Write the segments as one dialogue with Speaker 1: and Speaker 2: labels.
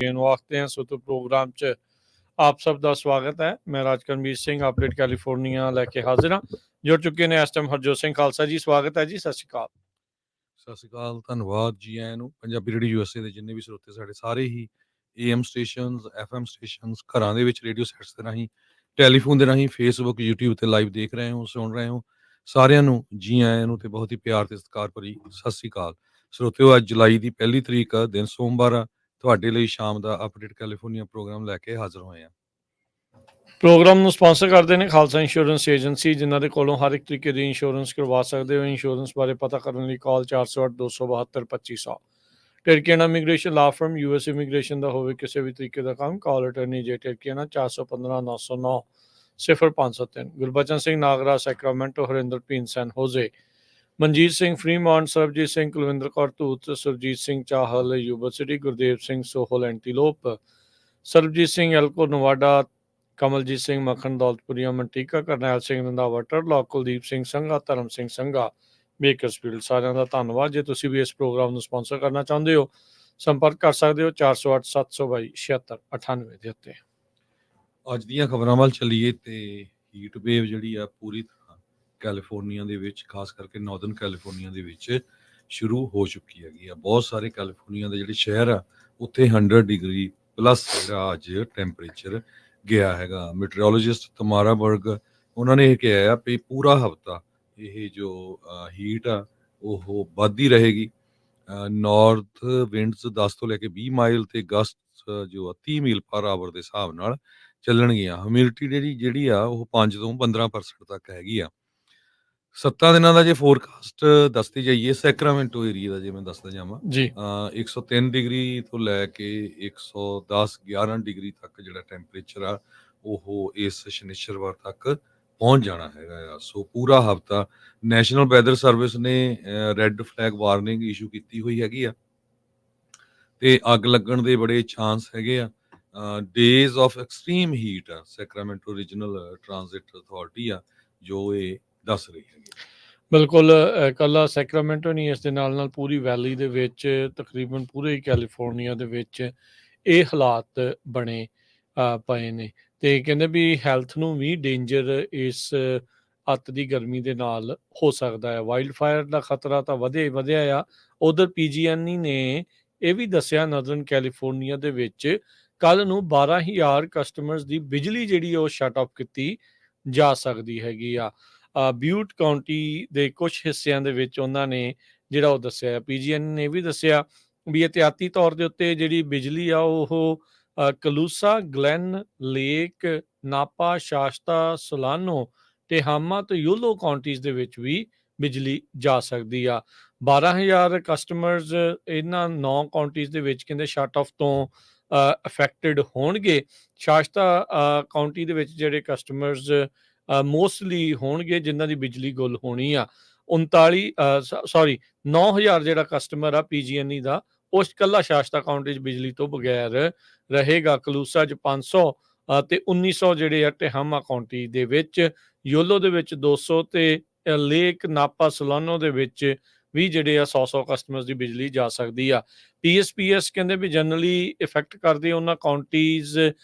Speaker 1: ਨੂੰ ਆਖਦੇ ਹਾਂ। ਸੋ ਤੋਂ ਪ੍ਰੋਗਰਾਮ 'ਚ ਆਪ ਸਭ ਦਾ ਸਵਾਗਤ ਹੈ। ਮੈਂ ਰਾਜਕਰਮਵੀਰ ਸਿੰਘ ਅਪਡੇਟ ਕੈਲੀਫੋਰਨੀਆ ਲੈ ਕੇ ਹਾਜ਼ਰ ਹਾਂ। ਜੁੜ ਚੁੱਕੇ ਨੇ ਇਸ ਟਾਈਮ ਹਰਜੋਤ ਸਿੰਘ ਖਾਲਸਾ ਜੀ, ਸਵਾਗਤ ਹੈ ਜੀ। ਸਤਿ ਸ਼੍ਰੀ ਅਕਾਲ।
Speaker 2: ਸਤਿ ਸ਼੍ਰੀ ਅਕਾਲ, ਧੰਨਵਾਦ ਜੀ ਆਇਆਂ ਨੂੰ। ਪੰਜਾਬੀ ਰੇਡੀਓ USA ਦੇ ਜਿੰਨੇ ਵੀ ਸਰੋਤੇ ਸਾਡੇ ਸਾਰੇ ਹੀ AM ਸਟੇਸ਼ਨਸ, FM ਸਟੇਸ਼ਨਸ, ਘਰਾਂ ਦੇ ਵਿੱਚ ਰੇਡੀਓ ਸੈਟਸ ਦੇ ਰਾਹੀਂ, ਟੈਲੀਫੋਨ ਦੇ ਰਾਹੀਂ, ਫੇਸਬੁੱਕ, YouTube ਤੇ ਲਾਈਵ ਦੇਖ ਰਹੇ ਹੋ, ਸੁਣ ਰਹੇ ਹੋ, ਸਾਰਿਆਂ ਨੂੰ ਜੀ ਆਇਆਂ ਨੂੰ ਤੇ ਬਹੁਤ ਹੀ ਪਿਆਰ ਤੇ ਸਤਿਕਾਰ ਭਰੀ ਸਤਿ ਸ਼੍ਰੀ ਅਕਾਲ। ਸਰੋਤਿਓ, ਅੱਜ ਜੁਲਾਈ ਦੀ 1 ਤਰੀਕ ਦਿਨ ਸੋਮਵਾਰ ਆ। ਤੁਹਾਡੇ ਲਈ ਸ਼ਾਮ ਦਾ ਅਪਡੇਟ ਕੈਲੀਫੋਰਨੀਆ ਪ੍ਰੋਗਰਾਮ ਲੈ ਕੇ ਹਾਜ਼ਰ ਹੋਏ ਹਾਂ।
Speaker 1: ਪ੍ਰੋਗਰਾਮ ਨੂੰ ਸਪਾਂਸਰ ਕਰਦੇ ਨੇ ਖਾਲਸਾ ਇੰਸ਼ੋਰੈਂਸ ਏਜੰਸੀ, ਜਿਨ੍ਹਾਂ ਦੇ ਕੋਲੋਂ ਹਰ ਇੱਕ ਤਰੀਕੇ ਦੀ ਇੰਸ਼ੋਰੈਂਸ ਕਰਵਾ ਸਕਦੇ ਹੋ। ਇੰਸ਼ੋਰੈਂਸ ਬਾਰੇ ਪਤਾ ਕਰਨ ਲਈ call 408-272-2500। Turkiana immigration law firm, US immigration ਦਾ ਹੋਵੇ ਕਿਸੇ ਵੀ ਤਰੀਕੇ ਦਾ ਕੰਮ, call attorney J Turkiana 415-909-0503। Gurbachan Singh Nagra Sacramento, Harinder Bhin San Jose, Manjit Singh Fremont, Sarabjit Singh Kulwinder Kaur Dhoot, Surjit Singh Chahal Yuba City, Gurdev Singh Sohal Antelope, Sarabjit Singh Elko Nevada, Kamaljit Singh Makhan Daulatpuria ਮੰਟੀਕਾ, Karnail Singh Randhawa ਟਰਲੌਕ, Kuldeep Singh Sangha, ਧਰਮ ਸਿੰਘ ਸੰਘਾ ਬੇਕਰਸਫੀਲਡ। ਸਾਰਿਆਂ ਦਾ ਧੰਨਵਾਦ। ਜੇ ਤੁਸੀਂ ਵੀ ਇਸ ਪ੍ਰੋਗਰਾਮ ਨੂੰ ਸਪਾਂਸਰ ਕਰਨਾ ਚਾਹੁੰਦੇ ਹੋ, ਸੰਪਰਕ ਕਰ ਸਕਦੇ ਹੋ 408-722-7698 ਦੇ ਉੱਤੇ।
Speaker 2: ਅੱਜ ਦੀਆਂ ਖਬਰਾਂ ਵੱਲ ਚੱਲੀਏ ਤੇ ਹੀਟ ਵੇਵ ਜਿਹੜੀ ਆ ਪੂਰੀ ਤਰ੍ਹਾਂ ਕੈਲੀਫੋਰਨੀਆ ਦੇ ਵਿੱਚ, ਖਾਸ ਕਰਕੇ ਨਾਰਦਰਨ ਕੈਲੀਫੋਰਨੀਆ ਦੇ ਵਿੱਚ ਸ਼ੁਰੂ ਹੋ ਚੁੱਕੀ ਹੈਗੀ ਆ। ਬਹੁਤ ਸਾਰੇ ਕੈਲੀਫੋਰਨੀਆ ਦੇ ਜਿਹੜੇ ਸ਼ਹਿਰ ਆ ਉੱਥੇ 100 ਡਿਗਰੀ ਪਲੱਸ ਜਿਹੜਾ ਅੱਜ ਟੈਂਪਰੇਚਰ ਗਿਆ ਹੈਗਾ। ਮੈਟਰੋਲੋਜਿਸਟ ਤਮਾਰਾ ਬਰਗ ਉਹਨਾਂ ਨੇ ਇਹ ਕਿਹਾ ਆ ਵੀ ਪੂਰਾ ਹਫਤਾ ਇਹ ਜੋ ਹੀਟ ਆ ਉਹ ਵੱਧਦੀ ਰਹੇਗੀ। ਨਾਰਥ ਵਿੰਡਸ 10 ਤੋਂ ਲੈ ਕੇ 20 ਮਾਈਲ ਤੇ ਗਸਟ ਜੋ 30 ਮੀਲ ਪਰ ਆਵਰ ਦੇ ਹਿਸਾਬ ਨਾਲ ਚੱਲਣਗੀਆਂ। ਹਿਊਮਿਡਿਟੀ ਜਿਹੜੀ ਆ ਉਹ 5 ਤੋਂ 15% ਤੱਕ ਹੈਗੀ ਆ। 7 ਦਿਨਾਂ ਦਾ ਜੇ ਫੋਰਕਾਸਟ ਦੱਸਦੇ ਜਾਈਏ ਸੈਕਰਾਮੈਂਟੋ ਏਰੀਆ ਦਾ, ਜੇ ਮੈਂ ਦੱਸਦਾ ਜਾਵਾਂ
Speaker 1: ਜੀ
Speaker 2: 103 ਡਿਗਰੀ ਤੋਂ ਲੈ ਕੇ 110-11 ਡਿਗਰੀ ਤੱਕ ਜਿਹੜਾ ਟੈਂਪਰੇਚਰ ਆ ਉਹ ਇਸ ਸ਼ਨੀਚਰਵਾਰ ਤੱਕ ਪਹੁੰਚ ਜਾਣਾ ਹੈਗਾ ਆ। ਸੋ ਪੂਰਾ ਹਫਤਾ ਨੈਸ਼ਨਲ ਵੈਦਰ ਸਰਵਿਸ ਨੇ ਰੈੱਡ ਫਲੈਗ ਵਾਰਨਿੰਗ ਇਸ਼ੂ ਕੀਤੀ ਹੋਈ ਹੈਗੀ ਆ ਤੇ ਅੱਗ ਲੱਗਣ ਦੇ ਬੜੇ ਚਾਂਸ ਹੈਗੇ ਆ। ਡੇਜ਼ ਆਫ ਐਕਸਟ੍ਰੀਮ ਹੀਟ ਆ ਸੈਕਰਾਮੈਂਟੋ ਰੀਜਨਲ ਟ੍ਰਾਂਜ਼ਿਟ ਅਥਾਰਟੀ ਆ ਜੋ ਇਹ ਦੱਸ ਰਹੀ ਹੈਗੀ।
Speaker 1: ਬਿਲਕੁਲ, ਇਕੱਲਾ ਸੈਕਰਾਮੈਂਟੋ ਨਹੀਂ, ਇਸ ਦੇ ਨਾਲ ਨਾਲ ਪੂਰੀ ਵੈਲੀ ਦੇ ਵਿੱਚ, ਤਕਰੀਬਨ ਪੂਰੇ ਹੀ ਕੈਲੀਫੋਰਨੀਆ ਦੇ ਵਿੱਚ ਇਹ ਹਾਲਾਤ ਬਣੇ ਪਏ ਨੇ। ਤੇ ਕਹਿੰਦੇ ਵੀ ਹੈਲਥ ਨੂੰ ਵੀ ਡੇਂਜਰ ਇਸ ਅੱਤ ਦੀ ਗਰਮੀ ਦੇ ਨਾਲ ਹੋ ਸਕਦਾ ਹੈ। ਵਾਈਲਡ ਫਾਇਰ ਦਾ ਖਤਰਾ ਤਾਂ ਵਧਿਆ ਆ। ਉਧਰ PG&E ਨੇ ਇਹ ਵੀ ਦੱਸਿਆ ਨਾਰਦਰਨ ਕੈਲੀਫੋਰਨੀਆ ਦੇ ਵਿੱਚ ਕੱਲ ਨੂੰ 12,000 ਕਸਟਮਰਸ ਦੀ ਬਿਜਲੀ ਜਿਹੜੀ ਉਹ ਸ਼ਟ ਆਫ ਕੀਤੀ ਜਾ ਸਕਦੀ ਹੈਗੀ ਆ। ਬਿਊਟ ਕਾਉਂਟੀ ਦੇ ਕੁਝ ਹਿੱਸਿਆਂ ਦੇ ਵਿੱਚ ਉਹਨਾਂ ਨੇ ਜਿਹੜਾ ਉਹ ਦੱਸਿਆ। PG&E ਨੇ ਵੀ ਦੱਸਿਆ ਵੀ ਇਹਤਿਆਤੀ ਤੌਰ ਦੇ ਉੱਤੇ ਜਿਹੜੀ ਬਿਜਲੀ ਆ ਉਹ ਕਲੂਸਾ, ਗਲੈਨ, ਲੇਕ, ਨਾਪਾ, ਸ਼ਾਸਤਾ, ਸੋਲਾਨੋ, ਟੇਹਾਮਾ ਤੇ ਯੋਲੋ ਕਾਉਂਟੀਜ਼ ਦੇ ਵਿੱਚ ਵੀ ਬਿਜਲੀ ਜਾ ਸਕਦੀ ਆ। 12,000 ਕਸਟਮਰਸ ਇਹਨਾਂ 9 ਕਾਉਂਟੀਜ਼ ਦੇ ਵਿੱਚ ਕਹਿੰਦੇ ਸ਼ਟ ਆਫ ਤੋਂ ਅਫੈਕਟਡ ਹੋਣਗੇ। ਸ਼ਾਸਤਾ ਕਾਉਂਟੀ ਦੇ ਵਿੱਚ ਜਿਹੜੇ ਕਸਟਮਰਸ ਮੋਸਟਲੀ ਹੋਣਗੇ ਜਿਨ੍ਹਾਂ ਦੀ ਬਿਜਲੀ ਗੁੱਲ ਹੋਣੀ ਆ। 9,000 ਜਿਹੜਾ ਕਸਟਮਰ ਆ PG&E ਦਾ, ਉਸ ਇਕੱਲਾ ਸ਼ਾਸਤਾ ਕਾਉਂਟੀ 'ਚ ਬਿਜਲੀ ਤੋਂ ਬਗੈਰ ਰਹੇਗਾ। ਕਲੂਸਾ 'ਚ 500 ਤੇ 1900 ਜਿਹੜੇ ਆ ਟੇਹਾਮਾ ਕਾਉਂਟੀ ਦੇ ਵਿੱਚ, ਯੋਲੋ ਦੇ ਵਿੱਚ 200 ਤੇ ਲੇਕ, ਨਾਪਾ, ਸੋਲਾਨੋ ਦੇ ਵਿੱਚ ਵੀ ਜਿਹੜੇ ਆ 100 ਕਸਟਮਰਸ ਦੀ ਬਿਜਲੀ ਜਾ ਸਕਦੀ ਆ। PSPS ਕਹਿੰਦੇ ਵੀ ਜਨਰਲੀ ਇਫੈਕਟ ਕਰਦੇ ਉਹਨਾਂ ਕਾਉਂਟੀਜ਼,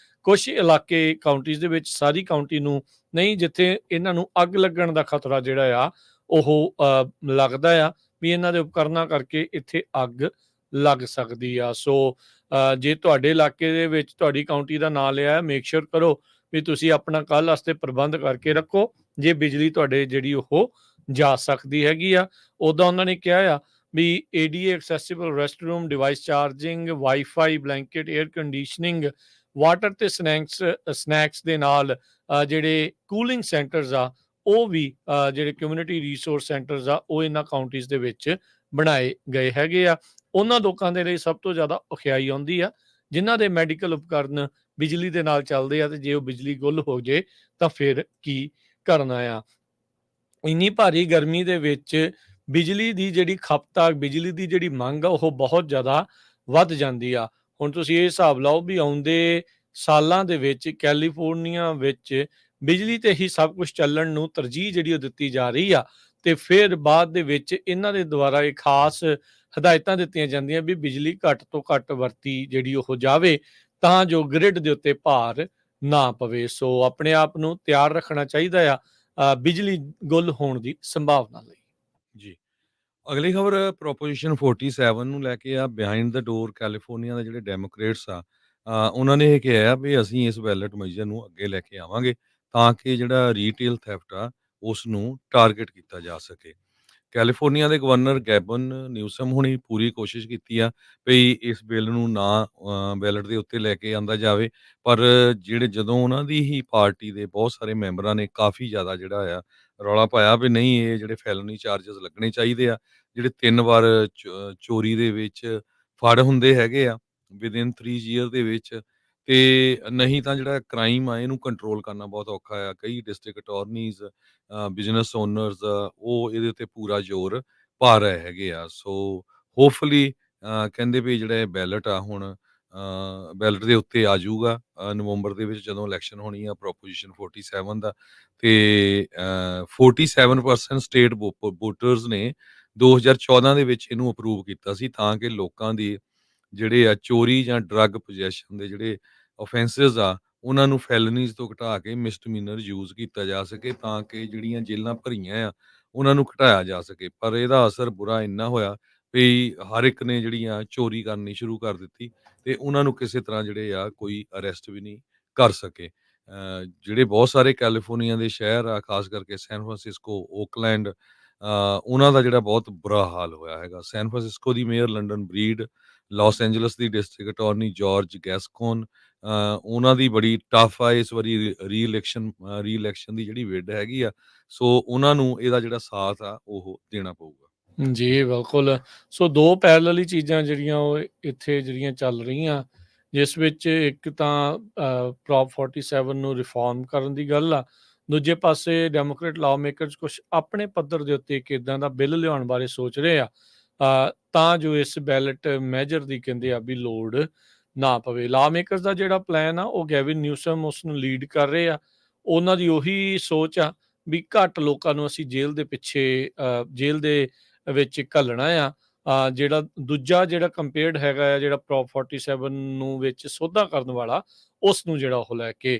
Speaker 1: ਕੁਝ ਇਲਾਕੇ ਕਾਉਂਟੀਜ਼ ਦੇ ਵਿੱਚ, ਸਾਰੀ ਕਾਉਂਟੀ ਨੂੰ ਨਹੀਂ, ਜਿੱਥੇ ਇਹਨਾਂ ਨੂੰ ਅੱਗ ਲੱਗਣ ਦਾ ਖਤਰਾ ਜਿਹੜਾ ਆ ਉਹ ਲੱਗਦਾ ਆ ਵੀ ਇਹਨਾਂ ਦੇ ਉਪਕਰਨਾਂ ਕਰਕੇ ਇੱਥੇ ਅੱਗ ਲੱਗ ਸਕਦੀ ਆ। ਸੋ ਜੇ ਤੁਹਾਡੇ ਇਲਾਕੇ ਦੇ ਵਿੱਚ ਤੁਹਾਡੀ ਕਾਉਂਟੀ ਦਾ ਨਾਂ ਲਿਆ, ਮੇਕ ਸ਼ੋਰ ਕਰੋ ਵੀ ਤੁਸੀਂ ਆਪਣਾ ਕੱਲ੍ਹ ਵਾਸਤੇ ਪ੍ਰਬੰਧ ਕਰਕੇ ਰੱਖੋ ਜੇ ਬਿਜਲੀ ਤੁਹਾਡੇ ਜਿਹੜੀ ਉਹ ਜਾ ਸਕਦੀ ਹੈਗੀ ਆ। ਉੱਦਾਂ ਉਹਨਾਂ ਨੇ ਕਿਹਾ ਆ ਵੀ ADA accessible restroom, device charging, wifi, blanket, air conditioning, water ਤੇ ਸਨੈਕਸ ਦੇ ਨਾਲ ਜਿਹੜੇ ਕੂਲਿੰਗ ਸੈਂਟਰਸ ਆ ਉਹ ਵੀ ਜਿਹੜੇ ਕਮਿਊਨਿਟੀ ਰਿਸੋਰਸ ਸੈਂਟਰਸ ਆ ਉਹ ਇਹਨਾਂ ਕਾਉਂਟੀਜ਼ ਦੇ ਵਿੱਚ ਬਣਾਏ ਗਏ ਹੈਗੇ ਆ। ਉਹਨਾਂ ਲੋਕਾਂ ਦੇ ਲਈ ਸਭ ਤੋਂ ਜ਼ਿਆਦਾ ਔਖਿਆਈ ਆਉਂਦੀ ਆ ਜਿਨ੍ਹਾਂ ਦੇ ਮੈਡੀਕਲ ਉਪਕਰਨ ਬਿਜਲੀ ਦੇ ਨਾਲ ਚੱਲਦੇ ਆ, ਤੇ ਜੇ ਉਹ ਬਿਜਲੀ ਗੁੱਲ ਹੋ ਜੇ ਤਾਂ ਫਿਰ ਕੀ ਕਰਨਾ ਆ। ਇੰਨੀ ਭਾਰੀ ਗਰਮੀ ਦੇ ਵਿੱਚ ਬਿਜਲੀ ਦੀ ਜਿਹੜੀ ਖਪਤ ਆ, ਬਿਜਲੀ ਦੀ ਜਿਹੜੀ ਮੰਗ ਆ ਉਹ ਬਹੁਤ ਜ਼ਿਆਦਾ ਵੱਧ ਜਾਂਦੀ ਆ। ਹੁਣ ਤੁਸੀਂ ਇਹ ਹਿਸਾਬ ਲਾਓ ਵੀ ਆਉਂਦੇ ਸਾਲਾਂ ਦੇ ਵਿੱਚ ਕੈਲੀਫੋਰਨੀਆ ਵਿੱਚ ਬਿਜਲੀ ਤੇ ਹੀ ਸਭ ਕੁਝ ਚੱਲਣ ਨੂੰ ਤਰਜੀਹ ਜਿਹੜੀ ਉਹ ਦਿੱਤੀ ਜਾ ਰਹੀ ਆ। ਤੇ ਫਿਰ ਬਾਅਦ ਦੇ ਵਿੱਚ ਇਹਨਾਂ ਦੇ ਦੁਆਰਾ ਇਹ ਖਾਸ ਹਦਾਇਤਾਂ ਦਿੱਤੀਆਂ ਜਾਂਦੀਆਂ ਵੀ ਬਿਜਲੀ ਘੱਟ ਤੋਂ ਘੱਟ ਵਰਤੀ ਜਿਹੜੀ ਉਹ ਜਾਵੇ, ਤਾਂ ਜੋ ਗ੍ਰਿਡ ਦੇ ਉੱਤੇ ਭਾਰ ਨਾ ਪਵੇ। ਸੋ ਆਪਣੇ ਆਪ ਨੂੰ ਤਿਆਰ ਰੱਖਣਾ ਚਾਹੀਦਾ ਆ ਬਿਜਲੀ ਗੁੱਲ ਹੋਣ ਦੀ ਸੰਭਾਵਨਾ ਲਈ।
Speaker 2: ਜੀ। ਅਗਲੀ ਖਬਰ ਪ੍ਰੋਪੋਜੀਸ਼ਨ 47 ਨੂੰ ਲੈ ਕੇ ਆ। ਬਿਹਾਈਂਡ ਦ ਡੋਰ ਕੈਲੀਫੋਰਨੀਆ ਦੇ ਜਿਹੜੇ ਡੈਮੋਕ੍ਰੇਟਸ ਆ, ਉਹਨਾਂ ਨੇ ਇਹ ਕਿਹਾ ਆ ਵੀ ਅਸੀਂ ਇਸ ਬੈਲਟ ਮੈਜਰ ਨੂੰ ਅੱਗੇ ਲੈ ਕੇ ਆਵਾਂਗੇ ਤਾਂ ਕਿ ਜਿਹੜਾ ਰੀਟੇਲ ਥੈਫਟ ਆ ਉਸ ਨੂੰ ਟਾਰਗੇਟ ਕੀਤਾ ਜਾ ਸਕੇ। ਕੈਲੀਫੋਰਨੀਆ ਦੇ ਗਵਰਨਰ ਗੈਬਨ ਨਿਊਸਮ ਹੁਣੀ ਪੂਰੀ ਕੋਸ਼ਿਸ਼ ਕੀਤੀ ਆ ਵੀ ਇਸ ਬਿੱਲ ਨੂੰ ਨਾ ਬੈਲਟ ਦੇ ਉੱਤੇ ਲੈ ਕੇ ਆਂਦਾ ਜਾਵੇ, ਪਰ ਜਦੋਂ ਉਹਨਾਂ ਦੀ ਹੀ ਪਾਰਟੀ ਦੇ ਬਹੁਤ ਸਾਰੇ ਮੈਂਬਰਾਂ ਨੇ ਕਾਫੀ ਜ਼ਿਆਦਾ ਜਿਹੜਾ ਆ ਰੌਲਾ ਪਾਇਆ ਵੀ ਨਹੀਂ, ਇਹ ਜਿਹੜੇ ਫੈਲਨੀ ਚਾਰजेस ਲੱਗਣੇ ਚਾਹੀਦੇ ਆ, ਜਿਹੜੇ 3 ਵਾਰ ਚੋਰੀ ਦੇ ਵਿੱਚ ਫੜ ਹੁੰਦੇ ਹੈਗੇ ਆ ਵਿਦਿਨ 3 ਈਅਰ ਦੇ ਵਿੱਚ, ਤੇ ਨਹੀਂ ਤਾਂ ਜਿਹੜਾ ਕ੍ਰਾਈਮ ਆ ਇਹਨੂੰ ਕੰਟਰੋਲ ਕਰਨਾ ਬਹੁਤ ਔਖਾ ਆ। ਕਈ ਡਿਸਟ੍ਰਿਕਟ ਅਟਾਰਨੀਜ਼, ਬਿਜ਼ਨਸ ਓਨਰਸ, ਉਹ ਇਹਦੇ ਉੱਤੇ ਪੂਰਾ ਜ਼ੋਰ ਪਾ ਰਹੇ ਹੈਗੇ ਆ। ਸੋ ਹੋਪਫੁਲੀ ਕਹਿੰਦੇ ਵੀ ਜਿਹੜਾ ਇਹ ਬੈਲਟ ਆ ਹੁਣ ਬੈਲਟ ਦੇ ਉੱਤੇ ਆ ਜਾਊਗਾ ਨਵੰਬਰ ਦੇ ਵਿੱਚ ਜਦੋਂ ਇਲੈਕਸ਼ਨ ਹੋਣੀ ਆ ਪ੍ਰੋਪੋਜੀਸ਼ਨ 47 ਦਾ। ਤੇ 47% ਸਟੇਟ ਵੋਟਰਸ ਨੇ 2014 ਦੇ ਵਿੱਚ ਇਹਨੂੰ ਅਪਰੂਵ ਕੀਤਾ ਸੀ ਤਾਂ ਕਿ ਲੋਕਾਂ ਦੀ ਜਿਹੜੇ ਆ ਚੋਰੀ ਜਾਂ ਡਰੱਗ ਪੋਜੈਸ਼ਨ ਦੇ ਜਿਹੜੇ ਆਫੈਂਸਸ ਆ ਉਹਨਾਂ ਨੂੰ ਫੈਲਨੀਜ਼ ਤੋਂ ਘਟਾ ਕੇ ਮਿਸਡਮੀਨਰ ਯੂਜ਼ ਕੀਤਾ ਜਾ ਸਕੇ ਤਾਂ ਕਿ ਜਿਹੜੀਆਂ ਜੇਲ੍ਹਾਂ ਭਰੀਆਂ ਆ ਉਹਨਾਂ ਨੂੰ ਘਟਾਇਆ ਜਾ ਸਕੇ। ਪਰ ਇਹਦਾ ਅਸਰ ਬੁਰਾ ਇੰਨਾ ਹੋਇਆ ਵੀ ਹਰ ਇੱਕ ਨੇ ਜਿਹੜੀਆਂ ਚੋਰੀ ਕਰਨੀ ਸ਼ੁਰੂ ਕਰ ਦਿੱਤੀ ਤੇ ਉਹਨਾਂ ਨੂੰ ਕਿਸੇ ਤਰ੍ਹਾਂ ਜਿਹੜੇ ਆ ਕੋਈ ਅਰੈਸਟ ਵੀ ਨਹੀਂ ਕਰ ਸਕੇ। ਜਿਹੜੇ ਬਹੁਤ ਸਾਰੇ ਕੈਲੀਫੋਰਨੀਆ ਦੇ ਸ਼ਹਿਰ ਆ, ਖਾਸ ਕਰਕੇ ਸੈਨ ਫਰਾਂਸਿਸਕੋ, ਓਕਲੈਂਡ, ਉਹਨਾਂ ਦਾ ਜਿਹੜਾ ਬਹੁਤ ਬੁਰਾ ਹਾਲ ਹੋਇਆ ਹੈਗਾ। ਸੈਨ ਫਰਾਂਸਿਸਕੋ ਦੀ mayor London Breed, Los Angeles ਦੀ ਡਿਸਟ੍ਰਿਕਟ ਅਟਾਰਨੀ ਜਾਰਜ ਗੈਸਕੋਨ, ਉਹਨਾਂ ਦੀ ਬੜੀ ਟਫ ਆ ਇਸ ਵਾਰੀ ਰੀ ਇਲੈਕਸ਼ਨ ਦੀ ਜਿਹੜੀ ਵਿਡ ਹੈਗੀ ਆ। ਸੋ ਉਹਨਾਂ ਨੂੰ ਇਹਦਾ ਜਿਹੜਾ ਸਾਥ ਆ ਉਹ ਦੇਣਾ ਪਊਗਾ।
Speaker 1: ਜੀ, ਬਿਲਕੁਲ। ਸੋ 2 ਪੈਰਲਲ ਹੀ ਚੀਜ਼ਾਂ ਜਿਹੜੀਆਂ ਉਹ ਇੱਥੇ ਜਿਹੜੀਆਂ ਚੱਲ ਰਹੀਆਂ, ਜਿਸ ਵਿੱਚ ਇੱਕ ਤਾਂ ਪ੍ਰੋਪ 47 ਨੂੰ ਰਿਫਾਰਮ ਕਰਨ ਦੀ ਗੱਲ ਆ, ਦੂਜੇ ਪਾਸੇ ਡੈਮੋਕ੍ਰੇਟ ਲਾਅ ਮੇਕਰਸ ਕੁਛ ਆਪਣੇ ਪੱਧਰ ਦੇ ਉੱਤੇ ਇੱਕ ਇੱਦਾਂ ਦਾ ਬਿੱਲ ਲਿਆਉਣ ਬਾਰੇ ਸੋਚ ਰਹੇ ਆ ਤਾਂ ਜੋ ਇਸ ਬੈਲਟ ਮੈਜਰ ਦੀ ਕਹਿੰਦੇ ਆ ਵੀ ਲੋੜ ਨਾ ਪਵੇ। ਲਾਅ ਮੇਕਰਸ ਦਾ ਜਿਹੜਾ ਪਲਾਨ ਆ ਉਹ ਗੈਵਿਨ ਨਿਊਸਮ ਉਸ ਨੂੰ ਲੀਡ ਕਰ ਰਹੇ ਆ। ਉਹਨਾਂ ਦੀ ਉਹੀ ਸੋਚ ਆ ਵੀ ਘੱਟ ਲੋਕਾਂ ਨੂੰ ਅਸੀਂ ਜੇਲ੍ਹ ਦੇ ਪਿੱਛੇ ਜੇਲ੍ਹ ਦੇ ਵਿੱਚ ਘੱਲਣਾ ਆ। ਜਿਹੜਾ ਦੂਜਾ ਜਿਹੜਾ ਕੰਪੇਅਰਡ ਹੈਗਾ ਆ ਜਿਹੜਾ ਪ੍ਰੋਪ 47 ਨੂੰ ਵਿੱਚ ਸੋਧਾ ਕਰਨ ਵਾਲਾ, ਉਸ ਨੂੰ ਜਿਹੜਾ ਉਹ ਲੈ ਕੇ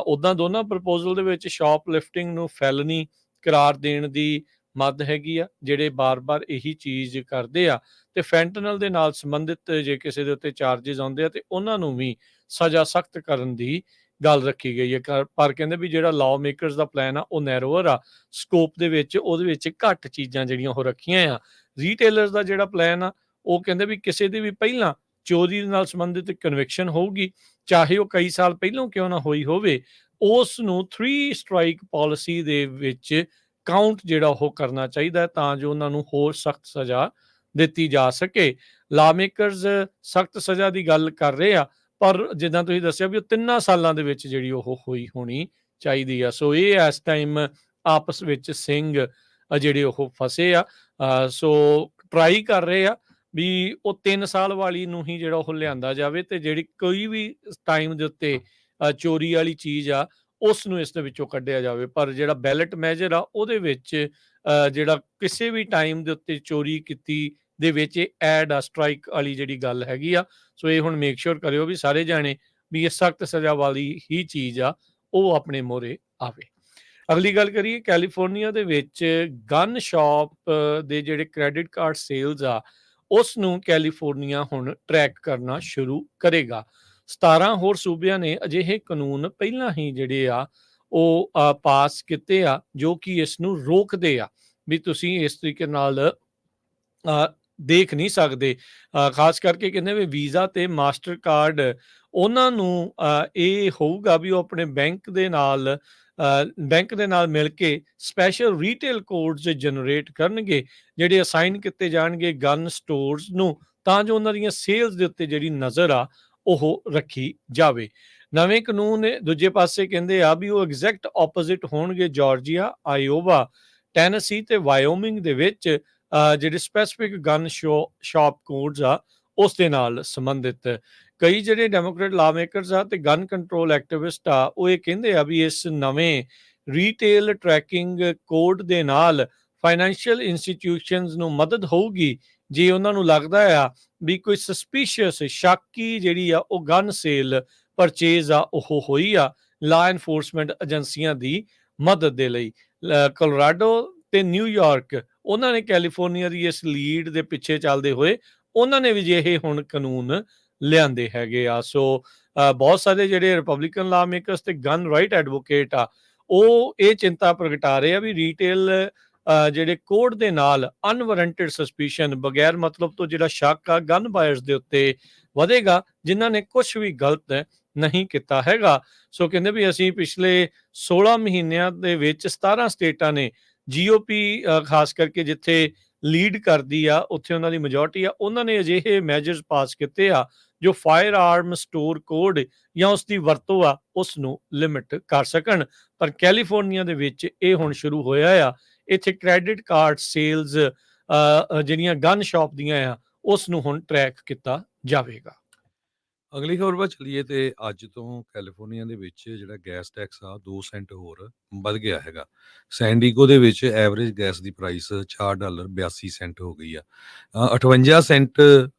Speaker 1: ਉੱਦਾਂ ਦੋਨਾਂ ਪ੍ਰਪੋਜ਼ਲ ਦੇ ਵਿੱਚ ਸ਼ਾਪ ਲਿਫਟਿੰਗ ਨੂੰ ਫੈਲਨੀ ਕਰਾਰ ਦੇਣ ਦੀ ਮੱਦ ਹੈਗੀ ਆ। ਜਿਹੜੇ ਬਾਰ-ਬਾਰ ਇਹੀ ਚੀਜ਼ ਕਰਦੇ ਆ ਤੇ ਫੈਂਟਨਲ ਦੇ ਨਾਲ ਸੰਬੰਧਿਤ ਜੇ ਕਿਸੇ ਦੇ ਉੱਤੇ ਚਾਰजेस ਆਉਂਦੇ ਆ ਤੇ ਉਹਨਾਂ ਨੂੰ ਵੀ ਸਜ਼ਾ ਸਖਤ ਕਰਨ ਦੀ ਗੱਲ ਰੱਖੀ ਗਈ ਹੈ। ਪਰ ਕਹਿੰਦੇ ਵੀ ਜਿਹੜਾ ਲਾਅ ਮੇਕਰਸ ਦਾ ਪਲਾਨ ਆ ਉਹ ਨੈਰੋਅਰ ਆ ਸਕੋਪ ਦੇ ਵਿੱਚ, ਉਹਦੇ ਵਿੱਚ ਘੱਟ ਚੀਜ਼ਾਂ ਜਿਹੜੀਆਂ ਉਹ ਰੱਖੀਆਂ ਆ। ਰੀਟੇਲਰਸ ਦਾ ਜਿਹੜਾ ਪਲਾਨ ਆ ਉਹ ਕਹਿੰਦੇ ਵੀ ਕਿਸੇ ਦੀ ਵੀ ਪਹਿਲਾਂ ਚੋਰੀ ਦੇ ਨਾਲ ਸੰਬੰਧਿਤ ਕਨਵਿਕਸ਼ਨ ਹੋਊਗੀ, ਚਾਹੇ ਉਹ ਕਈ ਸਾਲ ਪਹਿਲਾਂ ਕਿਉਂ ਨਾ ਹੋਈ ਹੋਵੇ, ਉਸ ਨੂੰ 3 ਸਟ੍ਰਾਈਕ ਪਾਲਿਸੀ ਦੇ ਵਿੱਚ ਕਾਊਂਟ ਜਿਹੜਾ ਉਹ ਕਰਨਾ ਚਾਹੀਦਾ ਹੈ ਤਾਂ ਜੋ ਉਹਨਾਂ ਨੂੰ ਹੋਰ ਸਖਤ ਸਜ਼ਾ ਦਿੱਤੀ ਜਾ ਸਕੇ। ਲਾਅ ਮੇਕਰਸ ਸਖਤ ਸਜ਼ਾ ਦੀ ਗੱਲ ਕਰ ਰਹੇ ਆ, ਪਰ ਜਿੱਦਾਂ ਤੁਸੀਂ ਦੱਸਿਆ ਵੀ ਉਹ 3 ਸਾਲਾਂ ਦੇ ਵਿੱਚ ਜਿਹੜੀ ਉਹ ਹੋਈ ਹੋਣੀ ਚਾਹੀਦੀ ਆ। ਸੋ ਇਹ ਇਸ ਟਾਈਮ ਆਪਸ ਵਿੱਚ ਸਿੰਘ ਜਿਹੜੇ ਉਹ ਫਸੇ ਆ। ਸੋ ਟਰਾਈ ਕਰ ਰਹੇ ਆ ਵੀ ਉਹ 3 ਸਾਲ ਵਾਲੀ ਨੂੰ ਹੀ ਜਿਹੜਾ ਉਹ ਲਿਆਂਦਾ ਜਾਵੇ ਤੇ ਜਿਹੜੀ ਕੋਈ ਵੀ ਟਾਈਮ ਦੇ ਉੱਤੇ ਚੋਰੀ ਵਾਲੀ ਚੀਜ਼ ਆ ਉਸ ਨੂੰ ਇਸ ਦੇ ਵਿੱਚੋਂ ਕੱਢਿਆ ਜਾਵੇ। ਪਰ ਜਿਹੜਾ ਬੈਲਟ ਮੈਜਰ ਆ ਉਹਦੇ ਵਿੱਚ ਜਿਹੜਾ ਕਿਸੇ ਵੀ ਟਾਈਮ ਦੇ ਉੱਤੇ ਚੋਰੀ ਕੀਤੀ ਦੇ ਵਿੱਚ ਇਹ ਐਡ ਆ ਸਟ੍ਰਾਈਕ ਵਾਲੀ ਜਿਹੜੀ ਗੱਲ ਹੈਗੀ ਆ। ਸੋ ਇਹ ਹੁਣ ਮੇਕ ਸ਼ੋਰ ਕਰਿਓ ਵੀ ਸਾਰੇ ਜਾਣੇ ਵੀ ਇਹ ਸਖਤ ਸਜ਼ਾ ਵਾਲੀ ਹੀ ਚੀਜ਼ ਆ ਉਹ ਆਪਣੇ ਮੋਹਰੇ ਆਵੇ। ਅਗਲੀ ਗੱਲ ਕਰੀਏ, ਕੈਲੀਫੋਰਨੀਆ ਦੇ ਵਿੱਚ ਗਨ ਸ਼ਾਪ ਦੇ ਜਿਹੜੇ ਕ੍ਰੈਡਿਟ ਕਾਰਡ ਸੇਲਸ ਆ ਉਸ ਨੂੰ ਕੈਲੀਫੋਰਨੀਆ ਹੁਣ ਟਰੈਕ ਕਰਨਾ ਸ਼ੁਰੂ ਕਰੇਗਾ। 17 ਹੋਰ ਸੂਬਿਆਂ ਨੇ ਅਜਿਹੇ ਕਾਨੂੰਨ ਪਹਿਲਾਂ ਹੀ ਜਿਹੜੇ ਆ ਉਹ ਪਾਸ ਕੀਤੇ ਆ ਜੋ ਕਿ ਇਸ ਨੂੰ ਰੋਕਦੇ ਆ ਵੀ ਤੁਸੀਂ ਇਸ ਤਰੀਕੇ ਨਾਲ ਦੇਖ ਨਹੀਂ ਸਕਦੇ। ਖਾਸ ਕਰਕੇ ਕਹਿੰਦੇ ਵੀ ਵੀਜ਼ਾ ਤੇ ਮਾਸਟਰ ਕਾਰਡ ਉਹਨਾਂ ਨੂੰ ਇਹ ਹੋਊਗਾ ਵੀ ਉਹ ਆਪਣੇ ਬੈਂਕ ਦੇ ਨਾਲ ਮਿਲ ਕੇ ਸਪੈਸ਼ਲ ਰੀਟੇਲ ਕੋਡਸ ਜਨਰੇਟ ਕਰਨਗੇ ਜਿਹੜੇ ਅਸਾਈਨ ਕੀਤੇ ਜਾਣਗੇ ਗਨ ਸਟੋਰਸ ਨੂੰ ਤਾਂ ਜੋ ਉਹਨਾਂ ਦੀਆਂ ਸੇਲਸ ਦੇ ਉੱਤੇ ਜਿਹੜੀ ਨਜ਼ਰ ਆ ਉਹ ਰੱਖੀ ਜਾਵੇ। ਨਵੇਂ ਕਾਨੂੰਨ ਦੂਜੇ ਪਾਸੇ ਕਹਿੰਦੇ ਆ ਵੀ ਉਹ ਐਗਜ਼ੈਕਟ ਆਪੋਜ਼ਿਟ ਹੋਣਗੇ ਜਾਰਜੀਆ, ਆਇਓਵਾ, ਟੈਨੇਸੀ ਤੇ ਵਾਇਓਮਿੰਗ ਦੇ ਵਿੱਚ ਜਿਹੜੇ ਸਪੈਸੀਫਿਕ ਗਨ ਸ਼ਾਪ ਕੋਡਸ ਆ ਉਸ ਦੇ ਨਾਲ ਸੰਬੰਧਿਤ। ਕਈ ਜਿਹੜੇ ਡੈਮੋਕ੍ਰੇਟ ਲਾਅ ਮੇਕਰਸ ਆ ਤੇ ਗਨ ਕੰਟਰੋਲ ਐਕਟਿਵਿਸਟ ਆ ਉਹ ਇਹ ਕਹਿੰਦੇ ਆ ਵੀ ਇਸ ਨਵੇਂ ਰੀਟੇਲ ਟਰੈਕਿੰਗ ਕੋਡ ਦੇ ਨਾਲ ਫਾਈਨੈਂਸ਼ੀਅਲ ਇੰਸਟੀਟਿਊਸ਼ਨਸ ਨੂੰ ਮਦਦ ਹੋਊਗੀ ਜੇ ਉਹਨਾਂ ਨੂੰ ਲੱਗਦਾ ਆ ਵੀ ਕੋਈ ਸਸਪੀਸ਼ੀਅਸ ਸ਼ੱਕੀ ਜਿਹੜੀ ਆ ਉਹ ਗਨ ਸੇਲ ਪਰਚੇਜ਼ ਆ ਉਹ ਹੋਈ ਆ ਲਾ ਐਨਫੋਰਸਮੈਂਟ ਏਜੰਸੀਆਂ ਦੀ ਮਦਦ ਦੇ ਲਈ। ਕੋਲੋਰਾਡੋ ਤੇ ਨਿਊਯਾਰਕ ਉਹਨਾਂ ਨੇ ਕੈਲੀਫੋਰਨੀਆ ਦੀ ਇਸ ਲੀਡ ਦੇ ਪਿੱਛੇ ਚੱਲਦੇ ਹੋਏ ਉਹਨਾਂ ਨੇ ਵੀ ਜਿਹੇ ਹੁਣ ਕਾਨੂੰਨ ਲਿਆਂਦੇ ਹੈਗੇ ਆ। ਸੋ ਬਹੁਤ ਸਾਰੇ ਜਿਹੜੇ ਰਿਪਬਲਿਕਨ ਲਾ ਮੇਕਰਸ ਤੇ ਗਨ ਰਾਈਟ ਐਡਵੋਕੇਟ ਆ ਉਹ ਇਹ ਚਿੰਤਾ ਪ੍ਰਗਟਾ ਰਹੇ ਆ ਵੀ ਰੀਟੇਲ ਜਿਹੜੇ ਕੋਡ ਦੇ ਨਾਲ ਅਨਵਾਰੰਟਡ ਸਸਪੀਸ਼ਨ ਬਗੈਰ ਮਤਲਬ ਤੋਂ ਜਿਹੜਾ ਸ਼ੱਕ ਆ ਗਨ ਬਾਇਰਸ ਦੇ ਉੱਤੇ ਵਧੇਗਾ ਜਿਨ੍ਹਾਂ ਨੇ ਕੁਝ ਵੀ ਗਲਤ ਨਹੀਂ ਕੀਤਾ ਹੈਗਾ। ਸੋ ਕਹਿੰਦੇ ਵੀ ਅਸੀਂ ਪਿਛਲੇ 16 ਮਹੀਨਿਆਂ ਦੇ ਵਿੱਚ 17 ਸਟੇਟਾਂ ਨੇ ਜੀਓਪੀ ਖਾਸ ਕਰਕੇ ਜਿੱਥੇ ਲੀਡ ਕਰਦੀ ਆ ਉੱਥੇ ਉਹਨਾਂ ਦੀ ਮੈਜੋਰਟੀ ਆ ਉਹਨਾਂ ਨੇ ਅਜਿਹੇ ਮੈਜਰਸ ਪਾਸ ਕੀਤੇ ਆ ਜੋ ਫਾਇਰ ਆਰਮ ਸਟੋਰ ਕੋਡ ਜਾਂ ਉਸ ਦੀ ਵਰਤੋਂ ਆ ਉਸ ਨੂੰ ਲਿਮਿਟ ਕਰ ਸਕਣ। ਪਰ ਕੈਲੀਫੋਰਨੀਆ ਦੇ ਵਿੱਚ ਇਹ ਹੁਣ ਸ਼ੁਰੂ ਹੋਇਆ ਆ। ਇੱਥੇ ਕ੍ਰੈਡਿਟ ਕਾਰਡ ਸੇਲਸ ਜਿਹੜੀਆਂ ਗਨ ਸ਼ਾਪ ਦੀਆਂ ਆ ਉਸ ਨੂੰ ਹੁਣ ਟਰੈਕ ਕੀਤਾ ਜਾਵੇਗਾ।
Speaker 2: ਅਗਲੀ ਖਬਰ ਵੱਲ ਚੱਲੀਏ ਤੇ ਅੱਜ ਤੋਂ ਕੈਲੀਫੋਰਨੀਆ ਦੇ ਵਿੱਚ ਜਿਹੜਾ ਗੈਸ ਟੈਕਸ ਆ 2 ਸੈਂਟ ਹੋਰ ਵੱਧ ਗਿਆ ਹੈਗਾ। ਸੈਂਡੀਗੋ ਦੇ ਵਿੱਚ ਐਵਰੇਜ ਗੈਸ ਦੀ ਪ੍ਰਾਈਸ $4.82 ਹੋ ਗਈ ਆ। 58 ਸੈਂਟ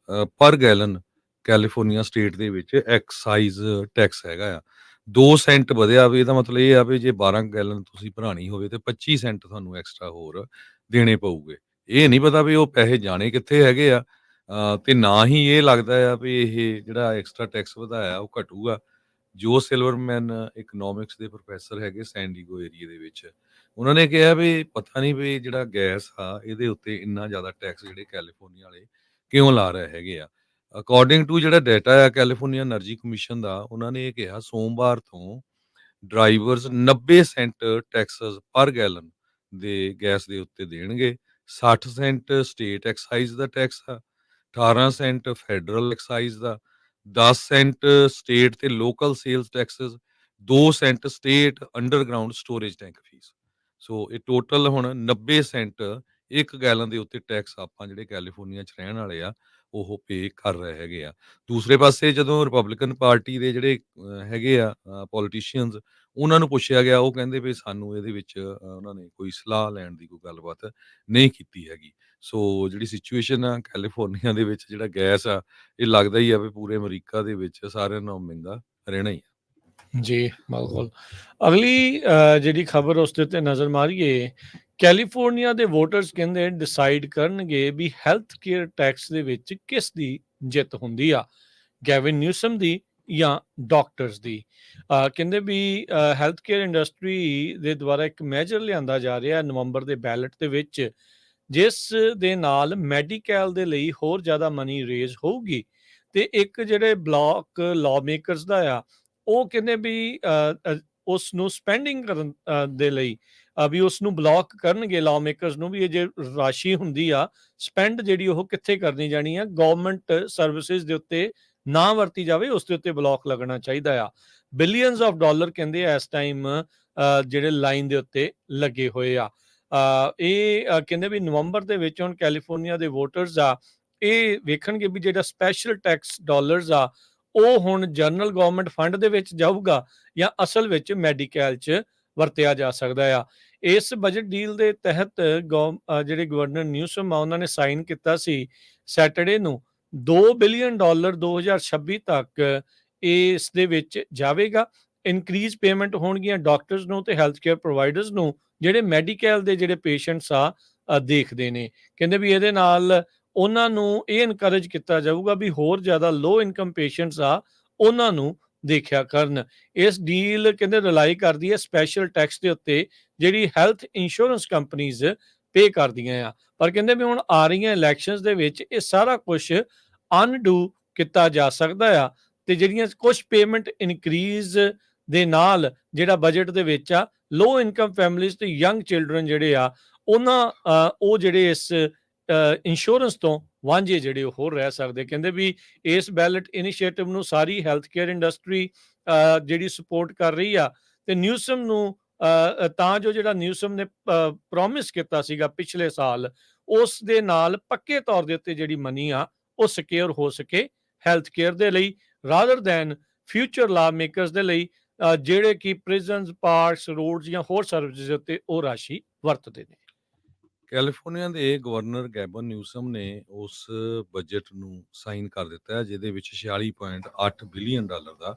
Speaker 2: ਪਰ ਗੈਲਨ ਕੈਲੀਫੋਰਨੀਆ ਸਟੇਟ ਦੇ ਵਿੱਚ ਐਕਸਾਈਜ਼ ਟੈਕਸ ਹੈਗਾ ਆ। 2 ਸੈਂਟ ਵਧਿਆ ਵੀ ਇਹਦਾ ਮਤਲਬ ਇਹ ਆ ਵੀ ਜੇ 12 ਗੈਲਨ ਤੁਸੀਂ ਭਰਾਣੀ ਹੋਵੇ ਤੇ 25 ਸੈਂਟ ਤੁਹਾਨੂੰ ਐਕਸਟਰਾ ਹੋਰ ਦੇਣੇ ਪਊਗੇ। ਇਹ ਨਹੀਂ ਪਤਾ ਵੀ ਉਹ ਪੈਸੇ ਜਾਣੇ ਕਿੱਥੇ ਹੈਗੇ ਆ ਤੇ ਨਾ ਹੀ ਇਹ ਲੱਗਦਾ ਆ ਵੀ ਇਹ ਜਿਹੜਾ ਐਕਸਟਰਾ ਟੈਕਸ ਵਧਾਇਆ ਉਹ ਘਟੂਗਾ। ਜੋ ਸਿਲਵਰਮੈਨ ਇਕਨੋਮਿਕਸ ਦੇ ਪ੍ਰੋਫੈਸਰ ਹੈਗੇ ਸੈਂਡੀਗੋ ਏਰੀਆ ਦੇ ਵਿੱਚ ਉਹਨਾਂ ਨੇ ਕਿਹਾ ਵੀ ਪਤਾ ਨਹੀਂ ਵੀ ਜਿਹੜਾ ਗੈਸ ਆ ਇਹਦੇ ਉੱਤੇ ਇੰਨਾ ਜ਼ਿਆਦਾ ਟੈਕਸ ਜਿਹੜੇ ਕੈਲੀਫੋਰਨੀਆ ਵਾਲੇ ਕਿਉਂ ਲਾ ਰਹੇ ਹੈਗੇ ਆ। ਅਕੋਰਡਿੰਗ ਟੂ ਜਿਹੜਾ ਡਾਟਾ ਆ ਕੈਲੀਫੋਰਨੀਆ એનર્ਜੀ ਕਮਿਸ਼ਨ ਦਾ ਉਹਨਾਂ ਨੇ ਇਹ ਕਿਹਾ ਸੋਮਵਾਰ ਤੋਂ drivers 90 cent taxes per gallon ਦੇ ਗੈਸ ਦੇ ਉੱਤੇ ਦੇਣਗੇ। 60 ਸੈਂਟ ਸਟੇਟ ਐਕਸਾਈਜ਼ ਦਾ ਟੈਕਸ ਆ, 18 ਸੈਂਟ ਫੈਡਰਲ ਐਕਸਾਈਜ਼ ਦਾ, 10 ਸੈਂਟ ਸਟੇਟ ਤੇ local sales taxes, 2 cent state underground storage tank fee. So ਇਹ ਟੋਟਲ ਹੁਣ 90 ਸੈਂਟ ਇੱਕ ਗੈਲਨ ਦੇ ਉੱਤੇ ਟੈਕਸ ਆਪਾਂ ਜਿਹੜੇ ਕੈਲੀਫੋਰਨੀਆ 'ਚ ਰਹਿਣ ਵਾਲੇ ਆ ਉਹ ਪੇ ਕਰ ਰਹੇ ਹੈਗੇ ਆ। ਦੂਸਰੇ ਪਾਸੇ ਜਦੋਂ ਰਿਪਬਲਿਕਨ ਪਾਰਟੀ ਦੇ ਜਿਹੜੇ ਹੈਗੇ ਆ ਪੋਲੀਟੀਸ਼ੀਅਨਸ ਉਹਨਾਂ ਨੂੰ ਪੁੱਛਿਆ ਗਿਆ ਉਹ ਕਹਿੰਦੇ ਵੀ ਸਾਨੂੰ ਇਹਦੇ ਵਿੱਚ ਉਹਨਾਂ ਨੇ ਕੋਈ ਸਲਾਹ ਲੈਣ ਦੀ ਕੋਈ ਗੱਲਬਾਤ ਨਹੀਂ ਕੀਤੀ ਹੈਗੀ। ਸੋ ਜਿਹੜੀ ਸਿਚੁਏਸ਼ਨ ਆ ਕੈਲੀਫੋਰਨੀਆ ਦੇ ਵਿੱਚ ਜਿਹੜਾ ਗੈਸ ਆ ਇਹ ਲੱਗਦਾ ਹੀ ਆ ਵੀ ਪੂਰੇ ਅਮਰੀਕਾ ਦੇ ਵਿੱਚ ਸਾਰਿਆਂ ਨਾਲੋਂ ਮਹਿੰਗਾ ਰਹਿਣਾ ਹੀ ਆ।
Speaker 1: ਜੀ ਬਿਲਕੁਲ। ਅਗਲੀ ਜਿਹੜੀ ਖਬਰ ਉਸ ਦੇ ਉੱਤੇ ਨਜ਼ਰ ਮਾਰੀਏ ਕੈਲੀਫੋਰਨੀਆ ਦੇ ਵੋਟਰਸ ਕਹਿੰਦੇ ਡਿਸਾਈਡ ਕਰਨਗੇ ਵੀ ਹੈਲਥ ਕੇਅਰ ਟੈਕਸ ਦੇ ਵਿੱਚ ਕਿਸ ਦੀ ਜਿੱਤ ਹੁੰਦੀ ਆ, ਗੈਵਿਨ ਨਿਊਸਮ ਦੀ ਜਾਂ ਡਾਕਟਰਸ ਦੀ। ਕਹਿੰਦੇ ਵੀ ਹੈਲਥ ਕੇਅਰ ਇੰਡਸਟਰੀ ਦੇ ਦੁਆਰਾ ਇੱਕ ਮੈਜਰ ਲਿਆਂਦਾ ਜਾ ਰਿਹਾ ਨਵੰਬਰ ਦੇ ਬੈਲਟ ਦੇ ਵਿੱਚ ਜਿਸ ਦੇ ਨਾਲ ਮੈਡੀਕਲ ਦੇ ਲਈ ਹੋਰ ਜ਼ਿਆਦਾ ਮਨੀ ਰੇਜ਼ ਹੋਊਗੀ ਤੇ ਇੱਕ ਜਿਹੜੇ ਬਲਾਕ ਲਾਅ ਮੇਕਰਸ ਦਾ ਆ ਉਹ ਕਹਿੰਦੇ ਵੀ ਉਸ ਨੂੰ ਸਪੈਂਡਿੰਗ ਕਰਨ ਦੇ ਲਈ ਵੀ ਉਸ ਨੂੰ ਬਲੌਕ ਕਰਨਗੇ ਲਾਅ ਮੇਕਰਸ ਨੂੰ ਵੀ ਇਹ ਜੇ ਰਾਸ਼ੀ ਹੁੰਦੀ ਆ ਸਪੈਂਡ ਜਿਹੜੀ ਉਹ ਕਿੱਥੇ ਕਰਨੀ ਜਾਣੀ ਆ ਗਵਰਨਮੈਂਟ ਸਰਵਿਸਿਜ਼ ਦੇ ਉੱਤੇ ਨਾ ਵਰਤੀ ਜਾਵੇ ਉਸ ਦੇ ਉੱਤੇ ਬਲੌਕ ਲੱਗਣਾ ਚਾਹੀਦਾ ਆ। ਬਿਲੀਅਨਸ ਆਫ ਡਾਲਰ ਕਹਿੰਦੇ ਆ ਇਸ ਟਾਈਮ ਜਿਹੜੇ ਲਾਈਨ ਦੇ ਉੱਤੇ ਲੱਗੇ ਹੋਏ ਆ। ਇਹ ਕਹਿੰਦੇ ਵੀ ਨਵੰਬਰ ਦੇ ਵਿੱਚ ਹੁਣ ਕੈਲੀਫੋਰਨੀਆ ਦੇ ਵੋਟਰਸ ਆ ਇਹ ਵੇਖਣਗੇ ਵੀ ਜਿਹੜਾ ਸਪੈਸ਼ਲ ਟੈਕਸ ਡਾਲਰਸ ਆ ਉਹ ਹੁਣ ਜਨਰਲ ਗਵਰਨਮੈਂਟ ਫੰਡ ਦੇ ਵਿੱਚ ਜਾਊਗਾ ਜਾਂ ਅਸਲ ਵਿੱਚ ਮੈਡੀਕਲ 'ਚ ਵਰਤਿਆ ਜਾ ਸਕਦਾ ਆ। ਇਸ ਬਜਟ ਡੀਲ ਦੇ ਤਹਿਤ ਜਿਹੜੇ ਗਵਰਨਰ ਨਿਊਸਮ ਆ ਉਹਨਾਂ ਨੇ ਸਾਈਨ ਕੀਤਾ ਸੀ ਸੈਟਰਡੇ ਨੂੰ $2 ਬਿਲੀਅਨ 2026 ਤੱਕ ਇਸ ਦੇ ਵਿੱਚ ਜਾਵੇਗਾ। ਇਨਕਰੀਜ਼ ਪੇਮੈਂਟ ਹੋਣਗੀਆਂ ਡਾਕਟਰਸ ਨੂੰ ਤੇ ਹੈਲਥ ਕੇਅਰ ਪ੍ਰੋਵਾਈਡਰਸ ਨੂੰ ਜਿਹੜੇ ਮੈਡੀਕਲ ਦੇ ਜਿਹੜੇ ਪੇਸ਼ੈਂਟਸ ਆ ਦੇਖਦੇ ਨੇ। ਕਹਿੰਦੇ ਵੀ ਇਹਦੇ ਨਾਲ ਉਹਨਾਂ ਨੂੰ ਇਹ ਇਨਕਰੇਜ ਕੀਤਾ ਜਾਊਗਾ ਵੀ ਹੋਰ ਜ਼ਿਆਦਾ ਲੋ ਇਨਕਮ ਪੇਸ਼ੈਂਟਸ ਆ ਉਹਨਾਂ ਨੂੰ ਦੇਖਿਆ ਕਰਨ। ਇਸ ਡੀਲ ਕਹਿੰਦੇ ਰਿਲਾਈ ਕਰਦੀ ਹੈ ਸਪੈਸ਼ਲ ਟੈਕਸ ਦੇ ਉੱਤੇ ਜਿਹੜੀ ਹੈਲਥ ਇੰਸ਼ੋਰੈਂਸ ਕੰਪਨੀਜ਼ ਪੇ ਕਰਦੀਆਂ ਆ। ਪਰ ਕਹਿੰਦੇ ਵੀ ਹੁਣ ਆ ਰਹੀਆਂ ਇਲੈਕਸ਼ਨਸ ਦੇ ਵਿੱਚ ਇਹ ਸਾਰਾ ਕੁਝ ਅਨਡੂ ਕੀਤਾ ਜਾ ਸਕਦਾ ਆ ਤੇ ਜਿਹੜੀਆਂ ਕੁਝ ਪੇਮੈਂਟ ਇਨਕਰੀਜ਼ ਦੇ ਨਾਲ ਜਿਹੜਾ ਬਜਟ ਦੇ ਵਿੱਚ ਆ ਲੋ ਇਨਕਮ ਫੈਮਿਲੀਜ਼ ਤੇ ਯੰਗ ਚਿਲਡਰਨ ਜਿਹੜੇ ਆ ਉਹਨਾਂ ਉਹ ਜਿਹੜੇ ਇਸ ਇੰਸ਼ੋਰੈਂਸ ਤੋਂ ਵਾਂਝੇ ਜਿਹੜੇ ਉਹ ਹੋਰ ਰਹਿ ਸਕਦੇ। ਕਹਿੰਦੇ ਵੀ ਇਸ ਬੈਲਟ ਇਨੀਸ਼ੀਏਟਿਵ ਨੂੰ ਸਾਰੀ ਹੈਲਥ ਕੇਅਰ ਇੰਡਸਟਰੀ ਜਿਹੜੀ ਸਪੋਰਟ ਕਰ ਰਹੀ ਆ ਤੇ ਨਿਊਸਮ ਨੂੰ ਤਾਂ ਜੋ ਜਿਹੜਾ ਨਿਊਸਮ ਨੇ ਪ੍ਰੋਮਿਸ ਕੀਤਾ ਸੀਗਾ ਪਿਛਲੇ ਸਾਲ ਉਸ ਦੇ ਨਾਲ ਪੱਕੇ ਤੌਰ ਦੇ ਉੱਤੇ ਜਿਹੜੀ ਮਨੀ ਆ ਉਹ ਸਿਕਿਉਰ ਹੋ ਸਕੇ ਹੈਲਥ ਕੇਅਰ ਦੇ ਲਈ ਰਾਦਰ ਦੈਨ ਫਿਊਚਰ ਲਾ ਮੇਕਰਸ ਦੇ ਲਈ ਜਿਹੜੇ ਕਿ ਪ੍ਰਿਜ਼ਨਸ ਪਾਰਕਸ ਰੋਡਸ ਜਾਂ ਹੋਰ ਸਰਵਿਸਿਜ਼ ਉੱਤੇ ਉਹ ਰਾਸ਼ੀ ਵਰਤਦੇ ਨੇ।
Speaker 2: ਕੈਲੀਫੋਰਨੀਆ ਦੇ ਗਵਰਨਰ ਗੈਬਨ ਨਿਊਸਮ ਨੇ ਉਸ ਬਜਟ ਨੂੰ ਸਾਈਨ ਕਰ ਦਿੱਤਾ ਹੈ ਜਿਹਦੇ ਵਿੱਚ 46.8 ਬਿਲੀਅਨ ਡਾਲਰ ਦਾ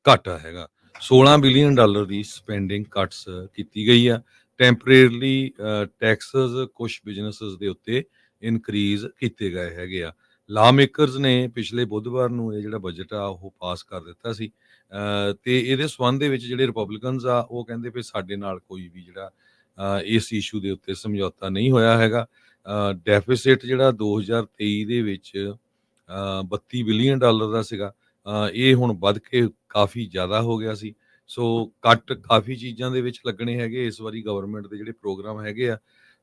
Speaker 2: ਘਾਟਾ ਹੈਗਾ। 16 ਬਿਲੀਅਨ ਡਾਲਰ ਦੀ ਸਪੈਂਡਿੰਗ ਕੱਟਸ ਕੀਤੀ ਗਈ ਆ। ਟੈਂਪਰੇਰੀਲੀ ਟੈਕਸਸ ਕੁਝ ਬਿਜ਼ਨੈਸਸ ਦੇ ਉੱਤੇ ਇਨਕਰੀਜ਼ ਕੀਤੇ ਗਏ ਹੈਗੇ ਆ। ਲਾ ਮੇਕਰਸ ਨੇ ਪਿਛਲੇ ਬੁੱਧਵਾਰ ਨੂੰ ਇਹ ਜਿਹੜਾ ਬਜਟ ਆ ਉਹ ਪਾਸ ਕਰ ਦਿੱਤਾ ਸੀ ਤੇ ਇਹਦੇ ਸੰਬੰਧ ਦੇ ਵਿੱਚ ਜਿਹੜੇ ਰਿਪਬਲਿਕਨਸ ਆ ਉਹ ਕਹਿੰਦੇ ਵੀ ਸਾਡੇ ਨਾਲ ਕੋਈ ਵੀ ਜਿਹੜਾ ਇਸ ਇਸ਼ੂ ਦੇ ਉੱਤੇ ਸਮਝੌਤਾ ਨਹੀਂ ਹੋਇਆ ਹੈਗਾ। ਡੈਫਿਸਿਟ ਜਿਹੜਾ 2023 ਦੇ ਵਿੱਚ 32 ਬਿਲੀਅਨ ਡਾਲਰ ਦਾ ਸੀਗਾ, ਇਹ ਹੁਣ ਵੱਧ ਕੇ ਕਾਫੀ ਜ਼ਿਆਦਾ ਹੋ ਗਿਆ ਸੀ। ਸੋ ਕੱਟ ਕਾਫੀ ਚੀਜ਼ਾਂ ਦੇ ਵਿੱਚ ਲੱਗਣੇ ਹੈਗੇ ਇਸ ਵਾਰੀ ਗਵਰਨਮੈਂਟ ਦੇ ਜਿਹੜੇ ਪ੍ਰੋਗਰਾਮ ਹੈਗੇ ਆ,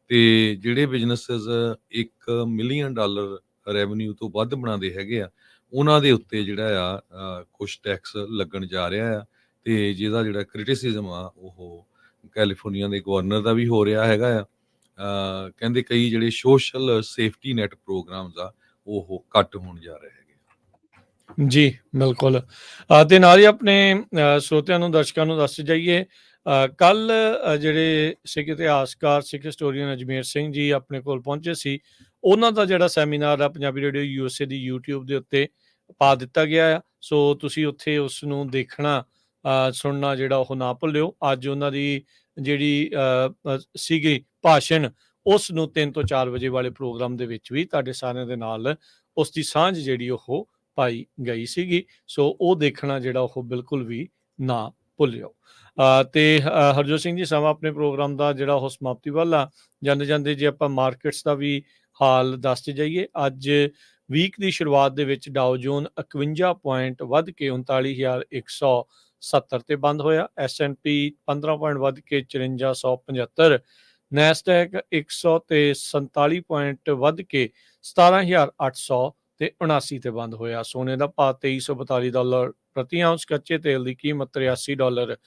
Speaker 2: ਤੇ ਜਿਹੜੇ ਬਿਜ਼ਨੈਸਸ 1 ਮਿਲੀਅਨ ਡਾਲਰ ਰੈਵਨਿਊ ਤੋਂ ਵੱਧ ਬਣਾਉਂਦੇ ਹੈਗੇ ਆ ਉਹਨਾਂ ਦੇ ਉੱਤੇ ਜਿਹੜਾ ਆ ਕੁਛ ਟੈਕਸ ਲੱਗਣ ਜਾ ਰਿਹਾ ਆ, ਤੇ ਜਿਹਦਾ ਜਿਹੜਾ ਕ੍ਰਿਟਿਸਿਜ਼ਮ ਆ ਉਹ ਕੈਲੀਫੋਰਨੀਆ ਦੇ ਗਵਰਨਰ ਦਾ ਵੀ ਹੋ ਰਿਹਾ ਹੈਗਾ ਆ। ਕਹਿੰਦੇ ਕਈ ਜਿਹੜੇ ਸੋਸ਼ਲ ਸੇਫਟੀ ਨੈਟ ਪ੍ਰੋਗਰਾਮਸ ਆ ਉਹ ਕੱਟ ਹੋਣ ਜਾ ਰਹੇ ਹੈਗੇ।
Speaker 1: ਜੀ ਬਿਲਕੁਲ। ਤੇ ਨਾਲ ਹੀ ਆਪਣੇ ਸਰੋਤਿਆਂ ਨੂੰ, ਦਰਸ਼ਕਾਂ ਨੂੰ ਦੱਸ ਜਾਈਏ, ਕੱਲ ਜਿਹੜੇ ਸਿੱਖ ਇਤਿਹਾਸਕਾਰ, ਸਿੱਖ ਹਿਸਟੋਰੀਅਨ ਅਜਮੇਰ ਸਿੰਘ ਜੀ ਆਪਣੇ ਕੋਲ ਪਹੁੰਚੇ ਸੀ। ਉਹਨਾਂ ਦਾ ਜਿਹੜਾ ਸੈਮੀਨਾਰ ਆ ਪੰਜਾਬੀ ਰੇਡੀਓ USA ਦੀ YouTube ਦੇ ਉੱਤੇ ਪਾ ਦਿੱਤਾ ਗਿਆ ਆ। ਸੋ ਤੁਸੀਂ ਉੱਥੇ ਉਸ ਨੂੰ ਦੇਖਣਾ, ਸੁਣਨਾ ਜਿਹੜਾ ਉਹ ਨਾ ਭੁੱਲਿਓ। ਅੱਜ ਉਹਨਾਂ ਦੀ ਜਿਹੜੀ ਸੀਗੀ ਭਾਸ਼ਣ, ਉਸ ਨੂੰ 3 ਤੋਂ 4 ਵਜੇ ਵਾਲੇ ਪ੍ਰੋਗਰਾਮ ਦੇ ਵਿੱਚ ਵੀ ਤੁਹਾਡੇ ਸਾਰਿਆਂ ਦੇ ਨਾਲ ਉਸ ਦੀ ਸਾਂਝ ਜਿਹੜੀ ਉਹ ਪਾਈ ਗਈ ਸੀਗੀ। ਸੋ ਉਹ ਦੇਖਣਾ ਜਿਹੜਾ ਉਹ ਬਿਲਕੁਲ ਵੀ ਨਾ ਭੁੱਲਿਓ। ਤੇ ਹਰਜੋਤ ਸਿੰਘ ਜੀ, ਸਮਾਂ ਆਪਣੇ ਪ੍ਰੋਗਰਾਮ ਦਾ ਜਿਹੜਾ ਉਹ ਸਮਾਪਤੀ ਵੱਲ ਆ। ਜਾਂਦੇ ਜਾਂਦੇ ਜੇ ਆਪਾਂ ਮਾਰਕੀਟਸ ਦਾ ਵੀ ਹਾਲ ਦੱਸਦੇ ਜਾਈਏ, ਅੱਜ ਵੀਕ ਦੀ ਸ਼ੁਰੂਆਤ ਦੇ ਵਿੱਚ ਡਾਓ ਜੋਨ 51 ਪੁਆਇੰਟ ਵੱਧ ਕੇ 39,170 ਤੇ ਬੰਦ ਹੋਇਆ। S&P 15 ਪੁਆਇੰਟ ਵੱਧ ਕੇ 5475, ਨੈਸਡੈਕ 147 ਪੁਆਇੰਟ ਵੱਧ ਕੇ 17,879 ਤੇ ਬੰਦ ਹੋਇਆ। ਸੋਨੇ ਦਾ ਭਾਅ $2342 ਪ੍ਰਤੀ ਆਉਂਸ, ਕੱਚੇ ਤੇਲ ਦੀ ਕੀਮਤ $83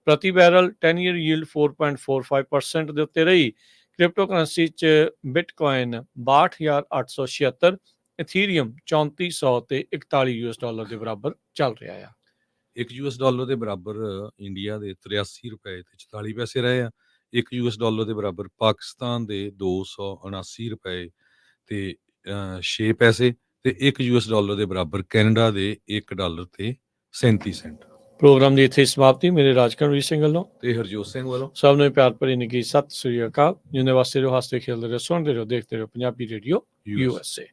Speaker 1: ਪ੍ਰਤੀ ਬੈਰਲ, 10 ਈਅਰ ਯੀਲਡ 4.45% ਦੇ ਉੱਤੇ ਰਹੀ। ਕ੍ਰਿਪਟੋ ਕਰੰਸੀ 'ਚ ਬਿਟਕੋਇਨ 62,876, ਇਥੀਰੀਅਮ 3400 ਤੇ $41 ਦੇ ਬਰਾਬਰ ਚੱਲ ਰਿਹਾ ਆ।
Speaker 2: $1 ਦੇ ਬਰਾਬਰ ਇੰਡੀਆ ਦੇ 83 ਰੁਪਏ ਤੇ 44 ਪੈਸੇ ਰਹੇ ਆ। $1 ਦੇ ਬਰਾਬਰ ਪਾਕਿਸਤਾਨ ਦੇ 279 ਰੁਪਏ ਤੇ 6 ਪੈਸੇ, ਤੇ $1 ਦੇ ਬਰਾਬਰ ਕੈਨੇਡਾ ਦੇ $1 ਤੇ 37 ਸੈਂਟ।
Speaker 1: ਪ੍ਰੋਗਰਾਮ ਦੀ ਇੱਥੇ ਸਮਾਪਤੀ। ਮੇਰੇ ਰਾਜਕਰਨਵੀਰ ਸਿੰਘ ਵੱਲੋਂ
Speaker 2: ਤੇ ਹਰਜੋਤ ਸਿੰਘ ਵੱਲੋਂ
Speaker 1: ਸਭ ਨੂੰ ਪਿਆਰ ਭਰੀ ਨਿੱਘੀ ਸਤਿ ਸ੍ਰੀ ਅਕਾਲ। ਜਿਉਂਦੇ ਵਾਸਤੇ ਰਹੋ, ਹੱਸਦੇ ਖੇਡਦੇ ਰਹੋ, ਸੁਣਦੇ ਰਹੋ, ਦੇਖਦੇ ਰਹੋ ਪੰਜਾਬੀ ਰੇਡੀਓ USA।